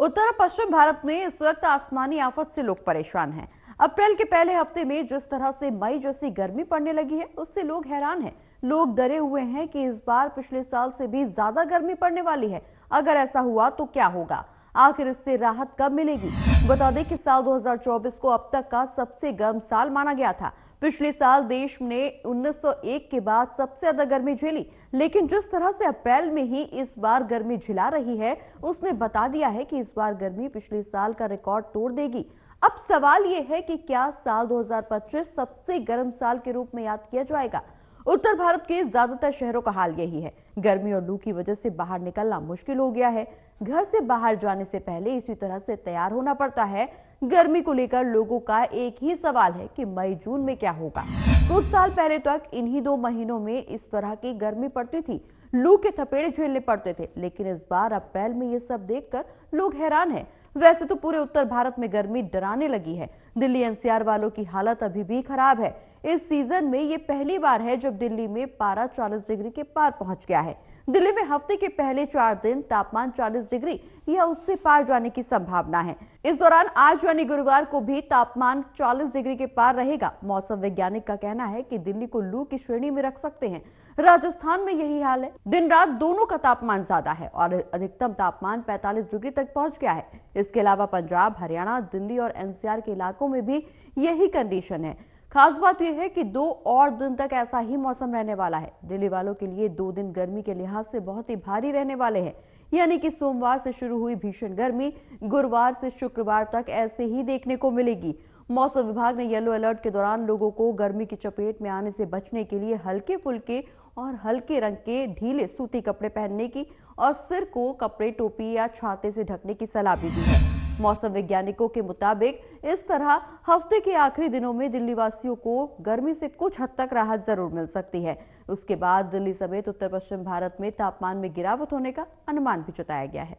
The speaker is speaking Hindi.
उत्तर और पश्चिम भारत में इस वक्त आसमानी आफत से लोग परेशान हैं। अप्रैल के पहले हफ्ते में जिस तरह से मई जैसी गर्मी पड़ने लगी है, उससे लोग हैरान हैं। लोग डरे हुए हैं कि इस बार पिछले साल से भी ज्यादा गर्मी पड़ने वाली है। अगर ऐसा हुआ तो क्या होगा? आखिर इससे राहत कब मिलेगी? बता दें कि साल 2024 को अब तक का सबसे गर्म साल माना गया था। पिछले साल देश ने 1901 के बाद सबसे ज्यादा गर्मी झेली, लेकिन जिस तरह से अप्रैल में ही इस बार गर्मी झिला रही है, उसने बता दिया है कि इस बार गर्मी पिछले साल का रिकॉर्ड तोड़ देगी। अब सवाल यह है कि क्या साल 2025 सबसे गर्म साल के रूप में याद किया जाएगा? उत्तर भारत के ज्यादातर शहरों का हाल यही है। गर्मी और लू की वजह से बाहर निकलना मुश्किल हो गया है। घर से बाहर जाने से पहले इसी तरह से तैयार होना पड़ता है। गर्मी को लेकर लोगों का एक ही सवाल है कि मई जून में क्या होगा। कुछ साल पहले तक इन्हीं 2 महीनों में इस तरह की गर्मी पड़ती थी, लू के थपेड़े झेलने पड़ते थे, लेकिन इस बार अप्रैल में ये सब देखकर लोग हैरान हैं। वैसे तो पूरे उत्तर भारत में गर्मी डराने लगी है। दिल्ली एनसीआर वालों की हालत अभी भी खराब है। इस सीजन में ये पहली बार है जब दिल्ली में पारा 40 डिग्री के पार पहुंच गया है। दिल्ली में हफ्ते के पहले 4 दिन तापमान 40 डिग्री या उससे पार जाने की संभावना है। इस दौरान आज यानी गुरुवार को भी तापमान 40 डिग्री के पार रहेगा। मौसम वैज्ञानिक का कहना है कि दिल्ली को लू की श्रेणी में रख सकते हैं। राजस्थान में यही हाल है। दिन रात दोनों का तापमान ज्यादा है और अधिकतम तापमान 45 डिग्री तक पहुंच गया है। इसके अलावा पंजाब, हरियाणा, दिल्ली और एनसीआर के इलाकों में भी यही कंडीशन है। खास बात यह है कि 2 और दिन तक ऐसा ही मौसम रहने वाला है। दिल्ली वालों के लिए 2 दिन गर्मी के लिहाज से बहुत ही भारी रहने वाले हैं, यानी कि सोमवार से शुरू हुई भीषण गर्मी गुरुवार से शुक्रवार तक ऐसे ही देखने को मिलेगी। मौसम विभाग ने येलो अलर्ट के दौरान लोगों को गर्मी की चपेट में आने से बचने के लिए हल्के फुल्के और हल्के रंग के ढीले सूती कपड़े पहनने की और सिर को कपड़े, टोपी या छाते से ढकने की सलाह भी दी है। मौसम वैज्ञानिकों के मुताबिक इस तरह हफ्ते के आखिरी दिनों में दिल्ली वासियों को गर्मी से कुछ हद तक राहत जरूर मिल सकती है। उसके बाद दिल्ली समेत उत्तर पश्चिम भारत में तापमान में गिरावट होने का अनुमान भी जताया गया है।